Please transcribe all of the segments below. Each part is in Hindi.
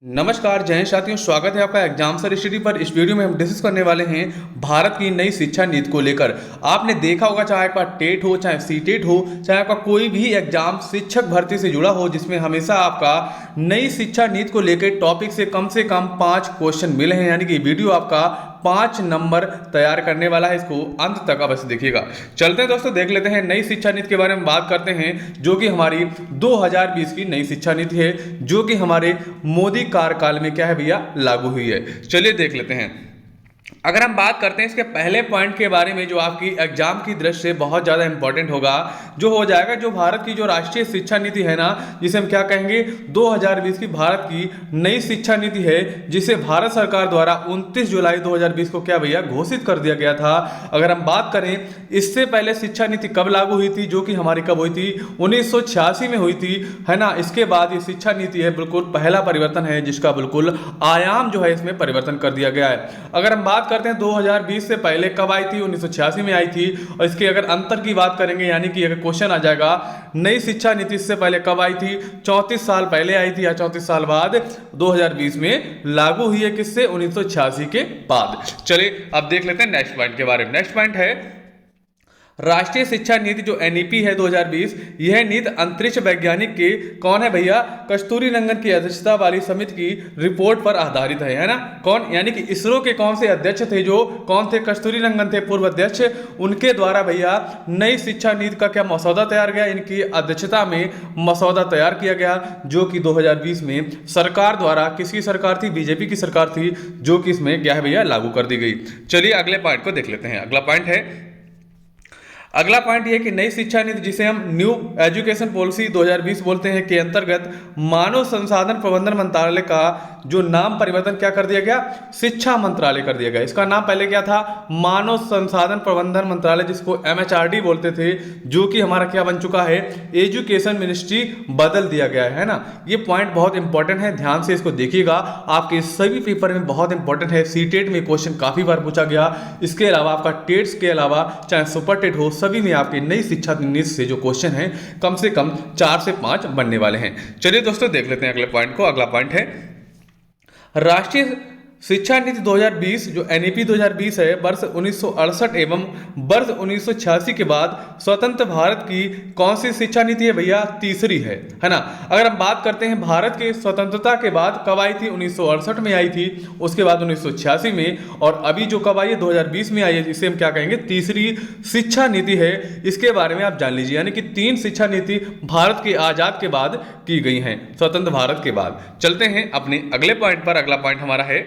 नमस्कार जय हिंद साथियों, स्वागत है आपका एग्जाम सर स्टडी पर। इस वीडियो में हम डिस्कस करने वाले हैं भारत की नई शिक्षा नीति को लेकर। आपने देखा होगा, चाहे आपका टेट हो, चाहे सीटेट हो, चाहे आपका कोई भी एग्जाम शिक्षक भर्ती से जुड़ा हो, जिसमें हमेशा आपका नई शिक्षा नीति को लेकर टॉपिक से कम 5 क्वेश्चन मिले हैं। यानी कि वीडियो आपका 5 नंबर तैयार करने वाला है, इसको अंत तक अवश्य देखिएगा। चलते हैं दोस्तों, देख लेते हैं नई शिक्षा नीति के बारे में बात करते हैं, जो कि हमारी 2020 की नई शिक्षा नीति है, जो कि हमारे मोदी कार्यकाल में क्या है भैया लागू हुई है। चलिए देख लेते हैं। अगर हम बात करते हैं इसके पहले पॉइंट के बारे में, जो आपकी एग्जाम की दृष्टि से बहुत ज़्यादा इंपॉर्टेंट होगा, जो हो जाएगा, जो भारत की जो राष्ट्रीय शिक्षा नीति है ना, जिसे हम क्या कहेंगे, 2020 की भारत की नई शिक्षा नीति है, जिसे भारत सरकार द्वारा 29 जुलाई 2020 को क्या भैया घोषित कर दिया गया था। अगर हम बात करें इससे पहले शिक्षा नीति कब लागू हुई थी, जो कि हमारी कब हुई थी, 1986 में हुई थी, है ना। इसके बाद ये शिक्षा नीति है, बिल्कुल पहला परिवर्तन है, जिसका बिल्कुल आयाम जो है इसमें परिवर्तन कर दिया गया है। अगर हम बात करते हैं 2020 से पहले कब आई थी, 1986 में आई थी। और इसके अगर अंतर की बात करेंगे, यानी कि अगर क्वेश्चन आ जाएगा नई शिक्षा नीति से पहले कब आई थी, 34 साल पहले आई थी या 34 साल बाद 2020 में लागू हुई है। किससे? 1986 के बाद। चलिए अब देख लेते हैं नेक्स्ट पॉइंट के बारे में। नेक्स्ट पॉइंट है राष्ट्रीय शिक्षा नीति, जो एनईपी है 2020। यह नीति अंतरिक्ष वैज्ञानिक के कौन है भैया, कस्तूरीरंगन की अध्यक्षता वाली समिति की रिपोर्ट पर आधारित है ना। कौन? यानी कि इसरो के कौन से अध्यक्ष थे, जो कौन थे, कस्तूरीरंगन थे पूर्व अध्यक्ष। उनके द्वारा भैया नई शिक्षा नीति का क्या मसौदा तैयार गया, इनकी अध्यक्षता में मसौदा तैयार किया गया, जो कि 2020 में सरकार द्वारा, किसकी सरकार थी, बीजेपी की सरकार थी, जो कि इसमें क्या है भैया लागू कर दी गई। चलिए अगले पॉइंट को देख लेते हैं। अगला पॉइंट ये कि नई शिक्षा नीति, जिसे हम न्यू एजुकेशन पॉलिसी 2020 बोलते हैं, के अंतर्गत मानव संसाधन प्रबंधन मंत्रालय का जो नाम परिवर्तन क्या कर दिया गया, शिक्षा मंत्रालय कर दिया गया। इसका नाम पहले क्या था, मानव संसाधन प्रबंधन मंत्रालय, जिसको MHRD बोलते थे, जो कि हमारा क्या बन चुका है, एजुकेशन मिनिस्ट्री बदल दिया गया है ना। ये पॉइंट बहुत इंपॉर्टेंट है, ध्यान से इसको देखिएगा, आपके सभी पेपर में बहुत इंपॉर्टेंट है। सीटेट में क्वेश्चन काफी बार पूछा गया। इसके अलावा आपका टेट्स के अलावा चाहे सुपर टेट हो, सभी में आपकी नई शिक्षा नीति से जो क्वेश्चन है कम से कम 4 से 5 बनने वाले हैं। चलिए दोस्तों देख लेते हैं अगले पॉइंट को। अगला पॉइंट है राष्ट्रीय शिक्षा नीति 2020, जो एनईपी 2020 है, वर्ष 1968 एवं वर्ष 1986 के बाद स्वतंत्र भारत की कौन सी शिक्षा नीति है भैया, तीसरी है ना। अगर हम बात करते हैं भारत के स्वतंत्रता के बाद कब आई थी, 1968 में आई थी, उसके बाद 1986 में, और अभी जो कब आई है 2020 में आई है, जिसे हम क्या कहेंगे, तीसरी शिक्षा नीति है। इसके बारे में आप जान लीजिए, यानी कि 3 शिक्षा नीति भारत के आजाद के बाद की गई हैं, स्वतंत्र भारत के बाद। चलते हैं अपने अगले पॉइंट पर। अगला पॉइंट हमारा है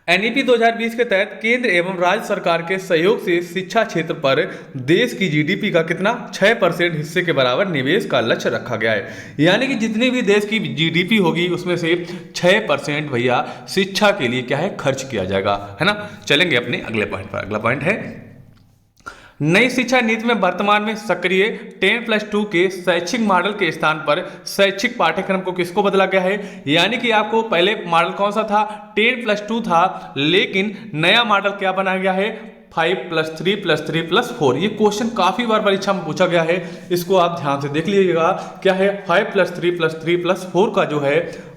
एनईपी 2020 के तहत केंद्र एवं राज्य सरकार के सहयोग से शिक्षा क्षेत्र पर देश की जीडीपी का कितना, 6% हिस्से के बराबर निवेश का लक्ष्य रखा गया है। यानी कि जितनी भी देश की जीडीपी होगी, उसमें से 6% भैया शिक्षा के लिए क्या है, खर्च किया जाएगा, है ना। चलेंगे अपने अगले पॉइंट पर। अगला पॉइंट है नई शिक्षा नीति में वर्तमान में सक्रिय 10+2 के शैक्षिक मॉडल के स्थान पर शैक्षिक पाठ्यक्रम को किसको बदला गया है। यानी कि आपको पहले मॉडल कौन सा था, 10+2 था, लेकिन नया मॉडल क्या बनाया गया है, 5+3+3+4। ये क्वेश्चन काफी बार परीक्षा में पूछा गया है, इसको आप ध्यान से देख लीजिएगा। क्या है, 5+3+3+4 का जो है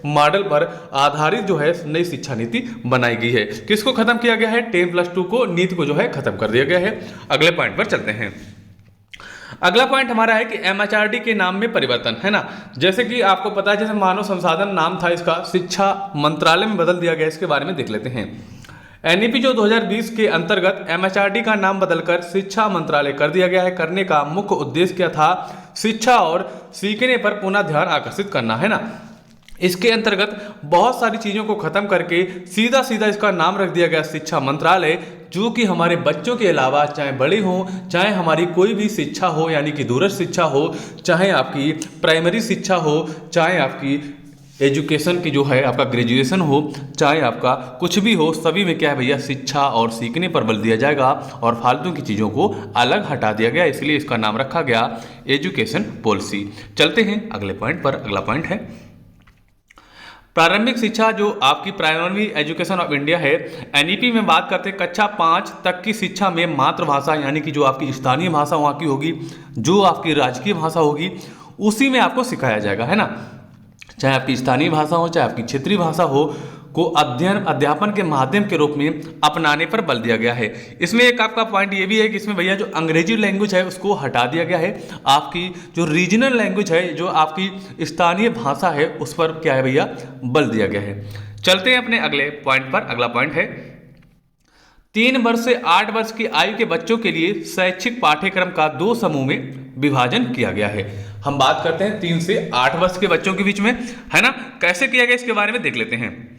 मॉडल पर आधारित जो है नई शिक्षा नीति बनाई गई है। किसको खत्म किया गया है, 10+2 को, नीति को जो है खत्म कर दिया गया है। अगले पॉइंट पर चलते हैं। अगला पॉइंट हमारा है कि MHRD के नाम में परिवर्तन, है ना। जैसे कि आपको पता है, जैसे मानव संसाधन नाम था इसका, शिक्षा मंत्रालय में बदल दिया गया। इसके बारे में देख लेते हैं। एनईपी जो 2020 के अंतर्गत MHRD का नाम बदलकर शिक्षा मंत्रालय कर दिया गया है। करने का मुख्य उद्देश्य क्या था, शिक्षा और सीखने पर पुनः ध्यान आकर्षित करना, है ना। इसके अंतर्गत बहुत सारी चीज़ों को खत्म करके सीधा सीधा इसका नाम रख दिया गया शिक्षा मंत्रालय, जो कि हमारे बच्चों के अलावा चाहे बड़े हों, चाहे हमारी कोई भी शिक्षा हो, यानी कि दूरस्थ शिक्षा हो, चाहे आपकी प्राइमरी शिक्षा हो, चाहे आपकी एजुकेशन की जो है आपका ग्रेजुएशन हो, चाहे आपका कुछ भी हो, सभी में क्या है भैया, शिक्षा और सीखने पर बल दिया जाएगा और फालतू की चीज़ों को अलग हटा दिया गया। इसलिए इसका नाम रखा गया एजुकेशन पॉलिसी। चलते हैं अगले पॉइंट पर। अगला पॉइंट है प्रारंभिक शिक्षा, जो आपकी प्राइमरी एजुकेशन ऑफ इंडिया है। एनईपी में बात करते हैं कक्षा 5 तक की शिक्षा में मातृभाषा, यानी कि जो आपकी स्थानीय भाषा वहाँ की होगी, जो आपकी राजकीय भाषा होगी, उसी में आपको सिखाया जाएगा, है ना। चाहे आपकी स्थानीय भाषा हो चाहे आपकी क्षेत्रीय भाषा हो, को अध्ययन अध्यापन के माध्यम के रूप में अपनाने पर बल दिया गया है। इसमें एक आपका पॉइंट ये भी है कि इसमें भैया जो अंग्रेजी लैंग्वेज है उसको हटा दिया गया है, आपकी जो रीजनल लैंग्वेज है, जो आपकी स्थानीय भाषा है, उस पर क्या है भैया, बल दिया गया है। चलते हैं अपने अगले पॉइंट पर। अगला पॉइंट है 3 वर्ष से 8 वर्ष की आयु के बच्चों के लिए शैक्षिक पाठ्यक्रम का 2 समूह में विभाजन किया गया है। हम बात करते हैं 3 से 8 वर्ष के बच्चों के बीच में, है ना, कैसे किया गया इसके बारे में देख लेते हैं।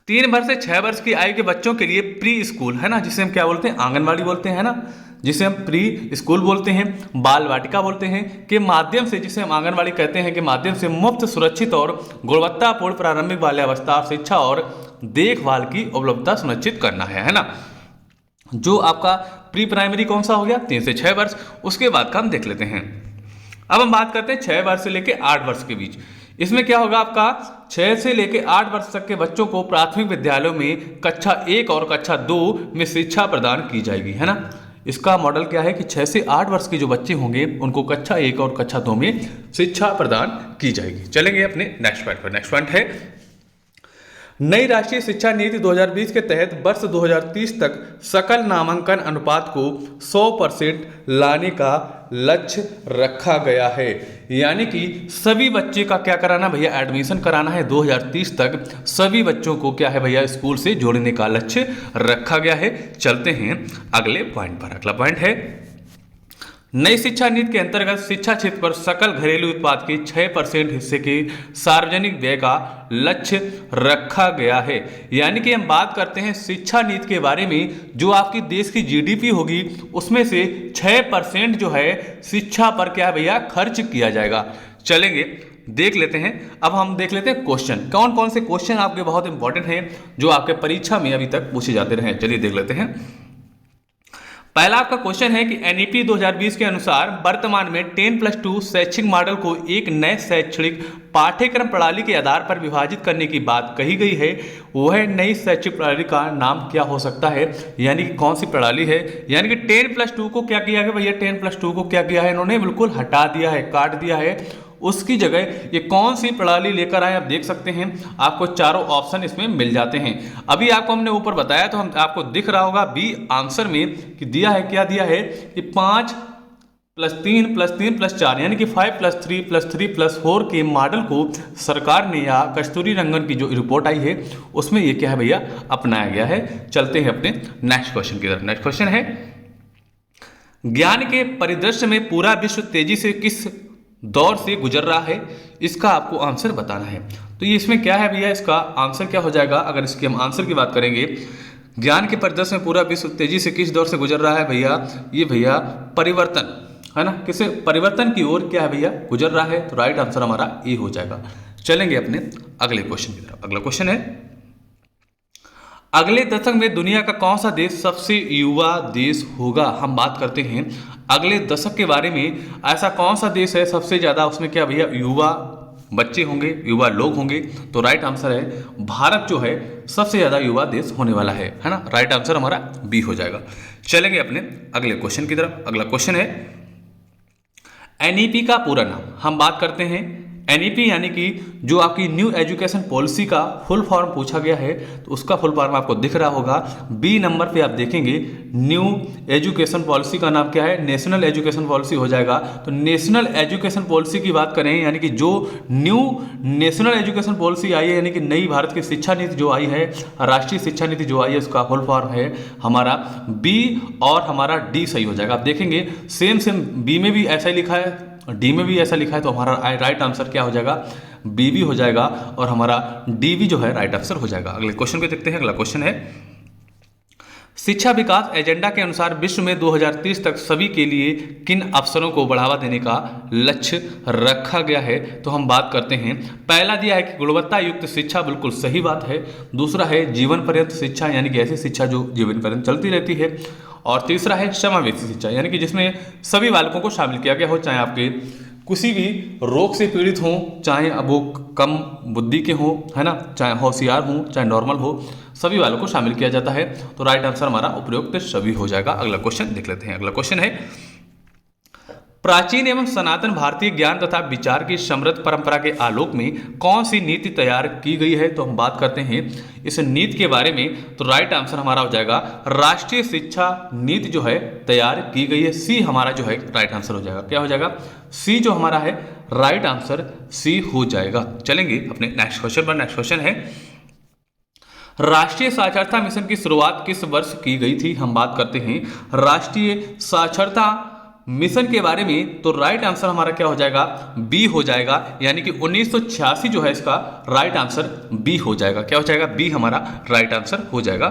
3 वर्ष से 6 वर्ष की आयु के बच्चों के लिए प्री स्कूल, है ना, जिसे हम क्या बोलते हैं, आंगनवाड़ी बोलते हैं, है ना, जिसे हम प्री स्कूल बोलते हैं, बाल वाटिका बोलते हैं, के माध्यम से, जिसे हम आंगनवाड़ी कहते हैं, के माध्यम से मुफ्त, सुरक्षित और गुणवत्तापूर्ण प्रारंभिक बाल्यावस्था शिक्षा और देखभाल की उपलब्धता सुनिश्चित करना है ना। जो आपका प्री प्राइमरी कौन सा हो गया, 3 से 6 वर्ष। उसके बाद का हम देख लेते हैं। अब हम बात करते हैं 6 वर्ष से लेकर 8 वर्ष के बीच। इसमें क्या होगा, आपका 6 से लेकर 8 वर्ष तक के बच्चों को प्राथमिक विद्यालयों में कक्षा 1 और कक्षा 2 में शिक्षा प्रदान की जाएगी, है ना। इसका मॉडल क्या है कि 6 से 8 वर्ष के जो बच्चे होंगे उनको कक्षा 1 और कक्षा 2 में शिक्षा प्रदान की जाएगी। चलेंगे अपने नेक्स्ट पॉइंट पर। नेक्स्ट पॉइंट है नई राष्ट्रीय शिक्षा नीति 2020 के तहत वर्ष 2030 तक सकल नामांकन अनुपात को 100% लाने का लक्ष्य रखा गया है। यानी कि सभी बच्चे का क्या कराना भैया, एडमिशन कराना है 2030 तक सभी बच्चों को क्या है भैया, स्कूल से जोड़ने का लक्ष्य रखा गया है। चलते हैं अगले पॉइंट पर। अगला पॉइंट है नई शिक्षा नीति के अंतर्गत शिक्षा क्षेत्र पर सकल घरेलू उत्पाद के 6% हिस्से के सार्वजनिक व्यय का लक्ष्य रखा गया है। यानी कि हम बात करते हैं शिक्षा नीति के बारे में, जो आपकी देश की जीडीपी होगी उसमें से 6% जो है शिक्षा पर क्या है भैया, खर्च किया जाएगा। चलेंगे देख लेते हैं। अब हम देख लेते हैं क्वेश्चन, कौन कौन से क्वेश्चन आपके बहुत इंपॉर्टेंट हैं जो आपके परीक्षा में अभी तक पूछे जाते रहे। चलिए देख लेते हैं। पहला आपका क्वेश्चन है कि एनईपी 2020 के अनुसार वर्तमान में 10+2 शैक्षिक मॉडल को एक नए शैक्षणिक पाठ्यक्रम प्रणाली के आधार पर विभाजित करने की बात कही गई है। वह नई शैक्षिक प्रणाली का नाम क्या हो सकता है, यानी कि कौन सी प्रणाली है। यानी कि 10+2 को क्या किया है भैया, 10+2 को क्या किया है इन्होंने, बिल्कुल हटा दिया है, काट दिया है। उसकी जगह ये कौन सी प्रणाली लेकर आए आप देख सकते हैं। आपको चारों ऑप्शन इसमें मिल जाते हैं। अभी आपको हमने ऊपर बताया तो हम आपको दिख रहा होगा बी आंसर में कि दिया है, क्या दिया है कि 5+3+3+4 यानी कि 5+3+3+4 के मॉडल को सरकार ने या कस्तूरी रंगन की जो रिपोर्ट आई है उसमें ये क्या है भैया, अपनाया गया है। चलते हैं अपने नेक्स्ट क्वेश्चन की तरफ। नेक्स्ट क्वेश्चन है ज्ञान के परिदृश्य में पूरा विश्व तेजी से किस दौर से गुजर रहा है, इसका आपको आंसर बताना है। तो ये इसमें क्या है भैया, इसका आंसर क्या हो जाएगा, अगर इसके हम आंसर की बात करेंगे, ज्ञान के परिदृश्य में पूरा विश्व तेजी से किस दौर से गुजर रहा है भैया, ये भैया परिवर्तन, है ना, किसे परिवर्तन की ओर क्या है भैया गुजर रहा है। तो राइट आंसर हमारा ए हो जाएगा। चलेंगे अपने अगले क्वेश्चन की तरफ। अगला क्वेश्चन है अगले दशक में दुनिया का कौन सा देश सबसे युवा देश होगा। हम बात करते हैं अगले दशक के बारे में, ऐसा कौन सा देश है सबसे ज्यादा, उसमें क्या भैया युवा बच्चे होंगे, युवा लोग होंगे। तो राइट आंसर है भारत जो है सबसे ज्यादा युवा देश होने वाला है ना। राइट आंसर हमारा बी हो जाएगा। चलेंगे अपने अगले क्वेश्चन की तरफ। अगला क्वेश्चन है एनईपी का पूरा नाम। हम बात करते हैं एनईपी यानी कि जो आपकी न्यू एजुकेशन पॉलिसी का फुल फॉर्म पूछा गया है, तो उसका फुल फॉर्म आपको दिख रहा होगा। बी नंबर पे आप देखेंगे न्यू एजुकेशन पॉलिसी का नाम क्या है, नेशनल एजुकेशन पॉलिसी हो जाएगा। तो नेशनल एजुकेशन पॉलिसी की बात करें, यानी कि जो न्यू नेशनल एजुकेशन पॉलिसी आई है, यानी कि नई भारत की शिक्षा नीति जो आई है, राष्ट्रीय शिक्षा नीति जो आई है, उसका फुल फॉर्म है हमारा बी और हमारा डी सही हो जाएगा। आप देखेंगे सेम बी में भी ऐसा ही लिखा है, डी में भी ऐसा लिखा है, तो हमारा राइट आंसर क्या हो जाएगा, बी भी हो जाएगा और हमारा डी भी जो है राइट आंसर हो जाएगा। अगले क्वेश्चन को देखते हैं। अगला क्वेश्चन है शिक्षा विकास एजेंडा के अनुसार विश्व में 2030 तक सभी के लिए किन अवसरों को बढ़ावा देने का लक्ष्य रखा गया है। तो हम बात करते हैं, पहला दिया है कि गुणवत्ता युक्त शिक्षा, बिल्कुल सही बात है। दूसरा है जीवन पर्यंत शिक्षा, यानी कि ऐसी शिक्षा जो जीवन पर्यंत चलती रहती है। और तीसरा है समावेशी शिक्षा, यानी कि जिसमें सभी बालकों को शामिल किया गया हो, चाहे आपके किसी भी रोग से पीड़ित हों, चाहे अब वो कम बुद्धि के हों, है ना, चाहे होशियार हों, चाहे नॉर्मल हो, सभी वालों को शामिल किया जाता है। तो राइट आंसर हमारा उपयुक्त सभी हो जाएगा। अगला क्वेश्चन देख लेते हैं। अगला क्वेश्चन है प्राचीन एवं सनातन भारतीय ज्ञान तथा विचार की समृद्ध परंपरा के आलोक में कौन सी नीति तैयार की गई है? तो हम बात करते हैं इस नीति के बारे में, तो राइट आंसर हमारा हो जाएगा राष्ट्रीय शिक्षा नीति जो है तैयार की गई है। सी हमारा जो है राइट आंसर हो जाएगा। क्या हो जाएगा? सी जो हमारा है राइट आंसर सी हो जाएगा। चलेंगे अपने नेक्स्ट क्वेश्चन पर। नेक्स्ट क्वेश्चन है राष्ट्रीय साक्षरता मिशन की शुरुआत किस वर्ष की गई थी? हम बात करते हैं राष्ट्रीय साक्षरता मिशन के बारे में, तो राइट आंसर हमारा क्या हो जाएगा? बी हो जाएगा, यानी कि 1986 जो है इसका राइट आंसर बी हो जाएगा। क्या हो जाएगा? बी हमारा राइट आंसर हो जाएगा।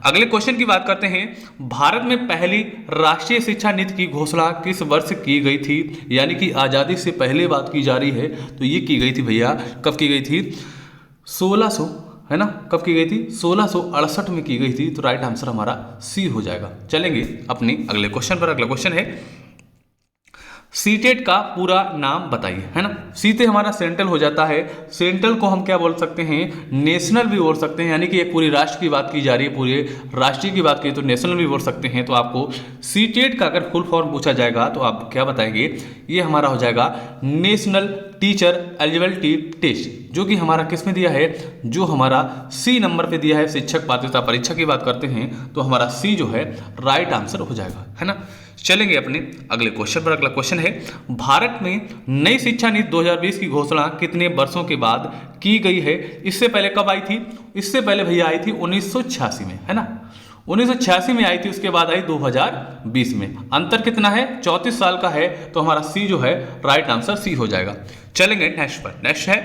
अगले क्वेश्चन की बात करते हैं भारत में पहली राष्ट्रीय शिक्षा नीति की घोषणा किस वर्ष की गई थी? यानी कि आज़ादी से पहले बात की जा रही है, तो ये की गई थी भैया, कब की गई थी? 1600 है ना, कब की गई थी? 1668 में की गई थी। तो राइट आंसर हमारा सी हो जाएगा। चलेंगे अपनी अगले क्वेश्चन पर। अगला क्वेश्चन है सीटेट का पूरा नाम बताइए, है ना। सीटे हमारा सेंट्रल हो जाता है, सेंट्रल को हम क्या बोल सकते हैं? नेशनल भी बोल सकते हैं, यानी कि एक पूरी राष्ट्र की बात की जा रही है, पूरे राष्ट्रीय की बात की तो नेशनल भी बोल सकते हैं। तो आपको सीटेट का अगर फुल फॉर्म पूछा जाएगा तो आप क्या बताएंगे? ये हमारा हो जाएगा नेशनल टीचर एलिजिबिलिटी टेस्ट, जो कि हमारा किस में दिया है? जो हमारा सी नंबर पे दिया है, शिक्षक पात्रता परीक्षा की बात करते हैं तो हमारा सी जो है राइट आंसर हो जाएगा, है ना। चलेंगे अपने अगले क्वेश्चन पर। अगला क्वेश्चन है भारत में नई शिक्षा नीति 2020 की घोषणा कितने वर्षों के बाद की गई है? इससे पहले कब आई थी? इससे पहले भैया आई थी 1986 में, है ना। 1986 में आई थी, उसके बाद आई 2020 में। अंतर कितना है? 34 साल का है। तो हमारा सी जो है राइट आंसर सी हो जाएगा। चलेंगे नेक्स्ट पर। नेक्स्ट है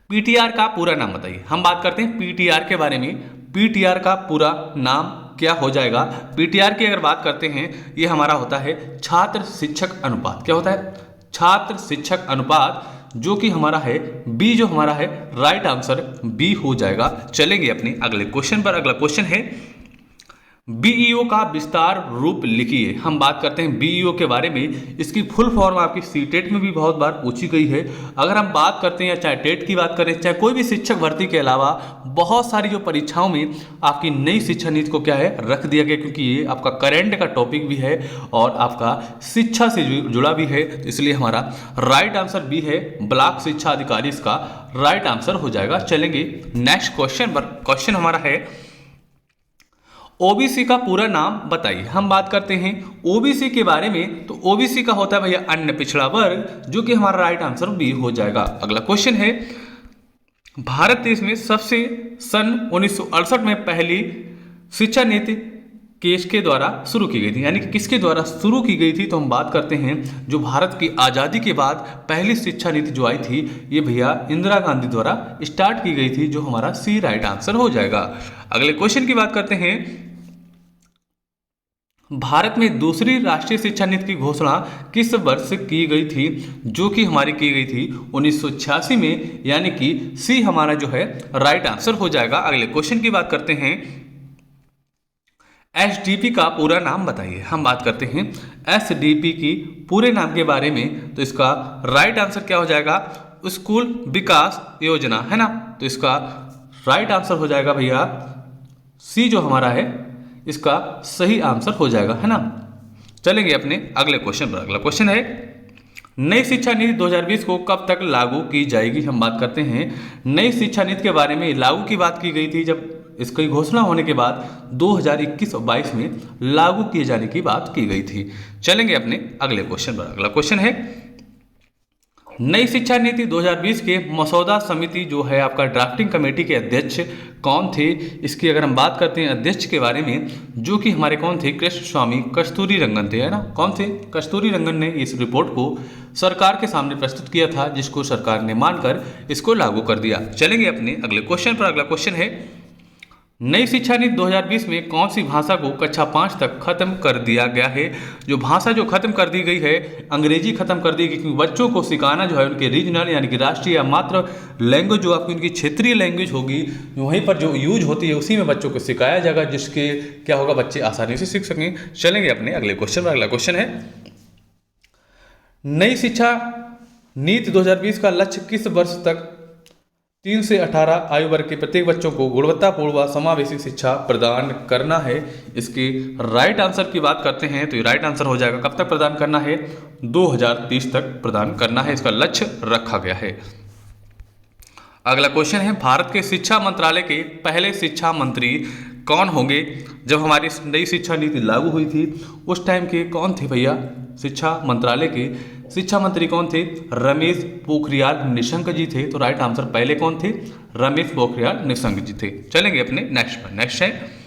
पीटीआर का पूरा नाम बताइए। हम बात करते हैं पीटीआर के बारे में। पीटीआर का पूरा नाम क्या हो जाएगा? पीटीआर की अगर बात करते हैं, ये हमारा होता है छात्र शिक्षक अनुपात। क्या होता है? छात्र शिक्षक अनुपात, जो कि हमारा है बी, जो हमारा है राइट आंसर बी हो जाएगा। चलेंगे अपने अगले क्वेश्चन पर। अगला क्वेश्चन है बीईओ का विस्तार रूप लिखिए। हम बात करते हैं बीईओ के बारे में। इसकी फुल फॉर्म आपकी सीटेट में भी बहुत बार पूछी गई है। अगर हम बात करते हैं, चाहे टेट की बात करें, चाहे कोई भी शिक्षक भर्ती के अलावा बहुत सारी जो परीक्षाओं में आपकी नई शिक्षा नीति को क्या है रख दिया गया, क्योंकि ये आपका करंट का टॉपिक भी है और आपका शिक्षा से जुड़ा भी है। तो इसलिए हमारा राइट आंसर बी है, ब्लॉक शिक्षा अधिकारी इसका राइट आंसर हो जाएगा। चलेंगे नेक्स्ट क्वेश्चन पर। क्वेश्चन हमारा है ओबीसी का पूरा नाम बताइए। हम बात करते हैं ओबीसी के बारे में, तो ओबीसी का होता है भैया अन्य पिछड़ा वर्ग, जो कि हमारा राइट आंसर बी हो जाएगा। अगला क्वेश्चन है भारत देश में सबसे सन 1968 में पहली शिक्षा नीति किसके द्वारा शुरू की गई थी? यानी कि किसके द्वारा शुरू की गई थी? तो हम बात करते हैं जो भारत की आज़ादी के बाद पहली शिक्षा नीति जो आई थी, ये भैया इंदिरा गांधी द्वारा स्टार्ट की गई थी, जो हमारा सी राइट आंसर हो जाएगा। अगले क्वेश्चन की बात करते हैं भारत में दूसरी राष्ट्रीय शिक्षा नीति की घोषणा किस वर्ष की गई थी? जो कि हमारी की गई थी 1986 में, यानी कि सी हमारा जो है राइट आंसर हो जाएगा। अगले क्वेश्चन की बात करते हैं एसडीपी का पूरा नाम बताइए। हम बात करते हैं एसडीपी की पूरे नाम के बारे में, तो इसका राइट आंसर क्या हो जाएगा? स्कूल विकास योजना, है ना। तो इसका राइट आंसर हो जाएगा भैया सी, जो हमारा है इसका सही आंसर हो जाएगा, है ना। चलेंगे अपने अगले क्वेश्चन पर। अगला क्वेश्चन है नई शिक्षा नीति 2020 को कब तक लागू की जाएगी? हम बात करते हैं नई शिक्षा नीति के बारे में। लागू की बात की गई थी जब इसकी घोषणा होने के बाद 2021 और 22 में लागू किए जाने की बात की गई थी। चलेंगे अपने अगले क्वेश्चन पर। अगला क्वेश्चन है नई शिक्षा नीति 2020 के मसौदा समिति जो है आपका ड्राफ्टिंग कमेटी के अध्यक्ष कौन थे? इसकी अगर हम बात करते हैं अध्यक्ष के बारे में, जो कि हमारे कौन थे? कृष्ण स्वामी कस्तूरी रंगन थे, है ना। कौन थे? कस्तूरी रंगन ने इस रिपोर्ट को सरकार के सामने प्रस्तुत किया था, जिसको सरकार ने मानकर इसको लागू कर दिया। चलेंगे अपने अगले क्वेश्चन पर। अगला क्वेश्चन है नई शिक्षा नीति 2020 में कौन सी भाषा को कक्षा 5 तक खत्म कर दिया गया है? जो भाषा जो खत्म कर दी गई है, अंग्रेजी खत्म कर दी गई, क्योंकि बच्चों को सिखाना जो है उनके रीजनल यानी कि राष्ट्रीय या मात्र लैंग्वेज जो आपकी उनकी क्षेत्रीय लैंग्वेज होगी, वहीं पर जो यूज होती है उसी में बच्चों को सिखाया जाएगा, जिसके क्या होगा बच्चे आसानी से सीख सकें। चलेंगे अपने अगले क्वेश्चन पर। अगला क्वेश्चन है नई शिक्षा नीति 2020 का लक्ष्य किस वर्ष तक 3 से 18 आयु वर्ग के प्रत्येक बच्चों को गुणवत्तापूर्ण व समावेशी शिक्षा प्रदान करना है। इसके राइट आंसर की बात करते हैं तो ये राइट आंसर हो जाएगा, कब तक प्रदान करना है, 2030 तक प्रदान करना है, इसका लक्ष्य रखा गया है। अगला क्वेश्चन है, भारत के शिक्षा मंत्रालय के पहले शिक्षा मंत्री कौन होंगे? जब हमारी नई शिक्षा नीति लागू हुई थी उस टाइम के कौन थे भैया? शिक्षा मंत्रालय के शिक्षा मंत्री कौन थे? रमेश पोखरियाल निशंक जी थे। तो राइट आंसर पहले कौन थे? रमेश पोखरियाल निशंक जी थे। चलेंगे अपने नेक्स्ट पर। नेक्स्ट है,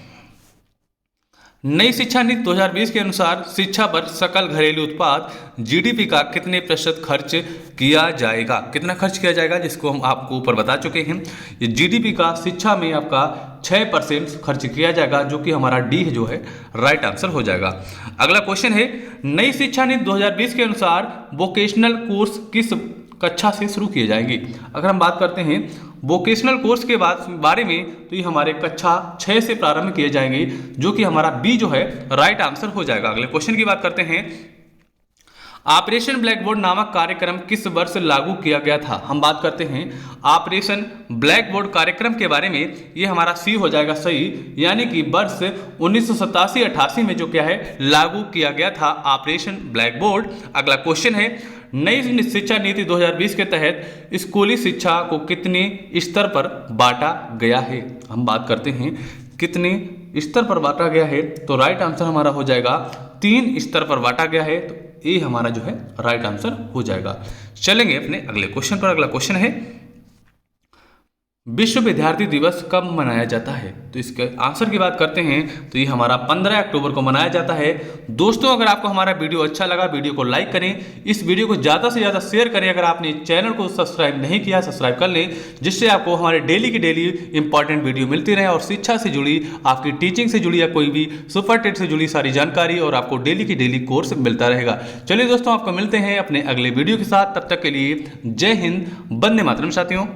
नई शिक्षा नीति 2020 के अनुसार शिक्षा पर सकल घरेलू उत्पाद जीडीपी का कितने प्रतिशत खर्च किया जाएगा? कितना खर्च किया जाएगा, जिसको हम आपको ऊपर बता चुके हैं। ये जीडीपी का शिक्षा में आपका 6% खर्च किया जाएगा, जो कि हमारा डी जो है राइट आंसर हो जाएगा। अगला क्वेश्चन है, नई शिक्षा नीति 2020 के अनुसार वोकेशनल कोर्स किस कक्षा से शुरू किए जाएंगे? अगर हम बात करते हैं वोकेशनल कोर्स के बारे में तो ये हमारे कक्षा 6 से प्रारंभ किए जाएंगे, जो कि हमारा बी जो है राइट आंसर हो जाएगा। अगले क्वेश्चन की बात करते हैं, ऑपरेशन ब्लैक बोर्ड नामक कार्यक्रम किस वर्ष लागू किया गया था? हम बात करते हैं ऑपरेशन ब्लैक बोर्ड कार्यक्रम के बारे में, ये हमारा सी हो जाएगा सही, यानी कि वर्ष 1987-88 में जो क्या है लागू किया गया था ऑपरेशन ब्लैक बोर्ड। अगला क्वेश्चन है, नई शिक्षा नीति 2020 के तहत स्कूली शिक्षा को कितने स्तर पर बांटा गया है? हम बात करते हैं कितने स्तर पर बांटा गया है, तो राइट आंसर हमारा हो जाएगा 3 स्तर पर बांटा गया है, तो ये हमारा जो है राइट आंसर हो जाएगा। चलेंगे अपने अगले क्वेश्चन पर। अगला क्वेश्चन है, विश्व विद्यार्थी दिवस कब मनाया जाता है? तो इसके आंसर की बात करते हैं तो ये हमारा 15 अक्टूबर को मनाया जाता है। दोस्तों, अगर आपको हमारा वीडियो अच्छा लगा, वीडियो को लाइक करें, इस वीडियो को ज़्यादा से ज़्यादा शेयर करें। अगर आपने चैनल को सब्सक्राइब नहीं किया, सब्सक्राइब कर लें, जिससे आपको हमारे डेली की डेली इंपॉर्टेंट वीडियो मिलती रहे और शिक्षा से जुड़ी, आपकी टीचिंग से जुड़ी या कोई भी सुपर टेट से जुड़ी सारी जानकारी और आपको डेली की डेली कोर्स मिलता रहेगा। चलिए दोस्तों, आपको मिलते हैं अपने अगले वीडियो के साथ। तब तक के लिए जय हिंद, वंदे मातरम साथियों।